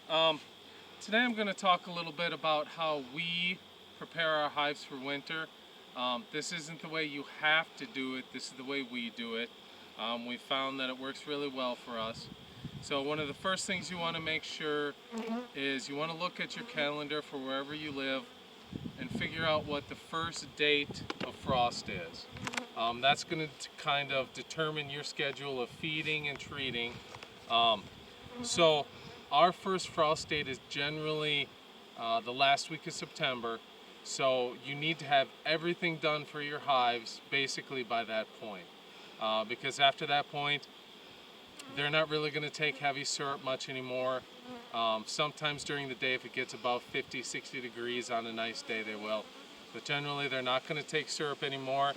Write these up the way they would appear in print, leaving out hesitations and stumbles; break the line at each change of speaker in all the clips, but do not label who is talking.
Um, Today I'm going to talk a little bit about how we prepare our hives for winter. This isn't the way you have to do it, this is the way we do it. We found that it works really well for us. So one of the first things you want to make sure is you want to look at your calendar for wherever you live and figure out what the first date of frost is. That's going to kind of determine your schedule of feeding and treating. Um, so our first frost date is generally the last week of September. So you need to have everything done for your hives basically by that point. Because after that point, they're not really going to take heavy syrup much anymore. Sometimes during the day, if it gets above 50, 60 degrees on a nice day, they will. But generally, they're not going to take syrup anymore.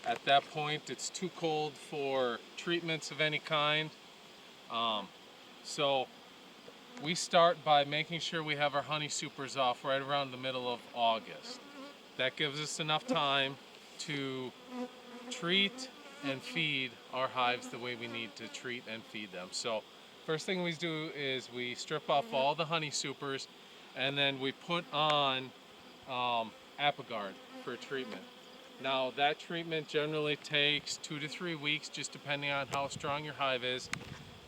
At that point, it's too cold for treatments of any kind. So we start by making sure we have our honey supers off right around the middle of August. That gives us enough time to treat and feed our hives the way we need to treat and feed them. So first thing we do is we strip off all the honey supers and then we put on Apogard for treatment. Now that treatment generally takes 2 to 3 weeks, just depending on how strong your hive is.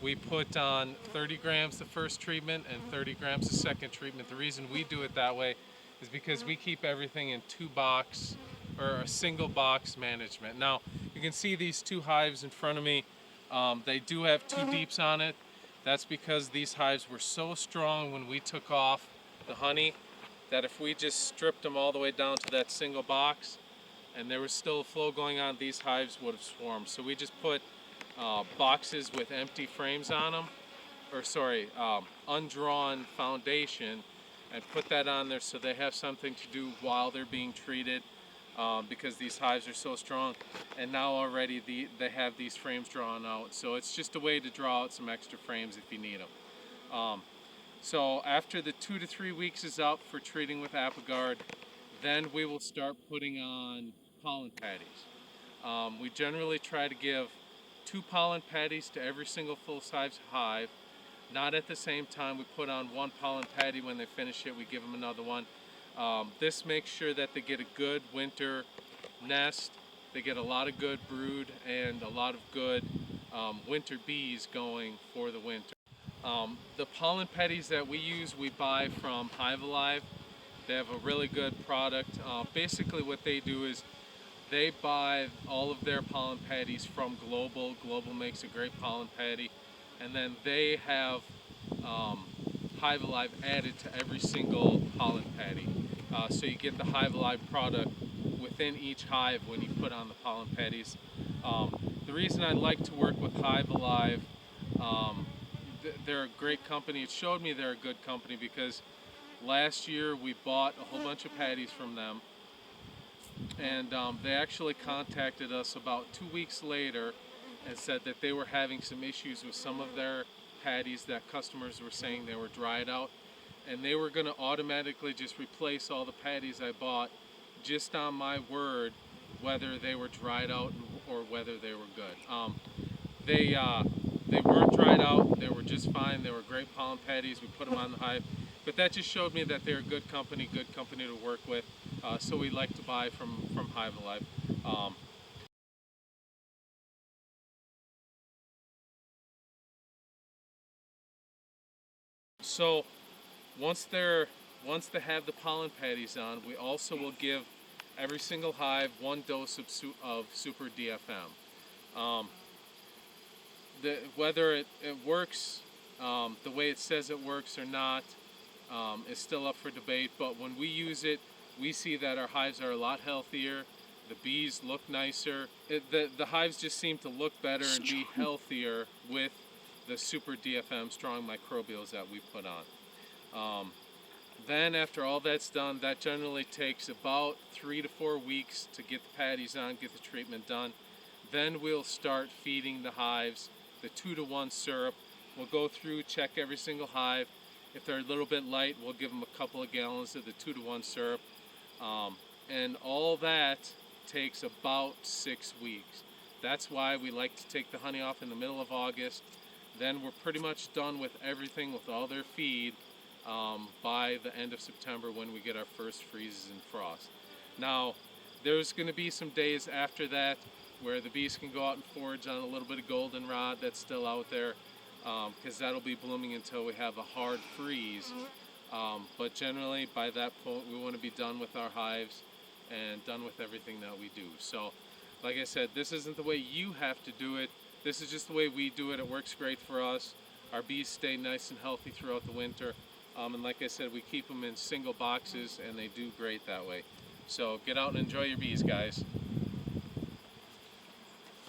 We put on 30 grams the first treatment and 30 grams the second treatment. The reason we do it that way is because we keep everything in a single box management. Now you can see these two hives in front of me. They do have two deeps on it. That's because these hives were so strong when we took off the honey that if we just stripped them all the way down to that single box and there was still a flow going on, these hives would have swarmed. So we just put boxes with empty frames on them, undrawn foundation, and put that on there so they have something to do while they're being treated, because these hives are so strong. And now already they have these frames drawn out, so it's just a way to draw out some extra frames if you need them. So after the 2 to 3 weeks is up for treating with Apogard, then we will start putting on pollen patties. We generally try to give 2 pollen patties to every single full-size hive. Not at the same time. We put on 1 pollen patty. When they finish it, we give them another one. This makes sure that they get a good winter nest. They get a lot of good brood and a lot of good winter bees going for the winter. The pollen patties that we use, we buy from Hive Alive. They have a really good product. Basically what they do is they buy all of their pollen patties from Global. Global makes a great pollen patty. And then they have Hive Alive added to every single pollen patty. So you get the Hive Alive product within each hive when you put on the pollen patties. The reason I like to work with Hive Alive, they're a great company. It showed me they're a good company because last year we bought a whole bunch of patties from them. And they actually contacted us about 2 weeks later and said that they were having some issues with some of their patties that customers were saying they were dried out, and they were going to automatically just replace all the patties I bought just on my word, whether they were dried out or whether they were good. They weren't dried out, they were just fine. They were great pollen patties. We put them on the hive, but that just showed me that they're a good company to work with. So we like to buy from Hive Alive. So once they have the pollen patties on, we also will give every single hive 1 dose of Super DFM. Whether it works the way it says it works or not is still up for debate, but when we use it, we see that our hives are a lot healthier. The bees look nicer. The hives just seem to look better and be healthier with the Super DFM strong microbials that we put on. Then after all that's done, that generally takes about 3 to 4 weeks to get the patties on, get the treatment done. Then we'll start feeding the hives the 2-to-1 syrup. We'll go through, check every single hive. If they're a little bit light, we'll give them a couple of gallons of the 2-to-1 syrup. And all that takes about 6 weeks. That's why we like to take the honey off in the middle of August. Then we're pretty much done with everything with all their feed by the end of September when we get our first freezes and frost. Now, there's going to be some days after that where the bees can go out and forage on a little bit of goldenrod that's still out there, because that'll be blooming until we have a hard freeze. But generally, by that point, we want to be done with our hives and done with everything that we do. So, like I said, this isn't the way you have to do it. This is just the way we do it. It works great for us. Our bees stay nice and healthy throughout the winter. And like I said, we keep them in single boxes and they do great that way. So get out and enjoy your bees, guys.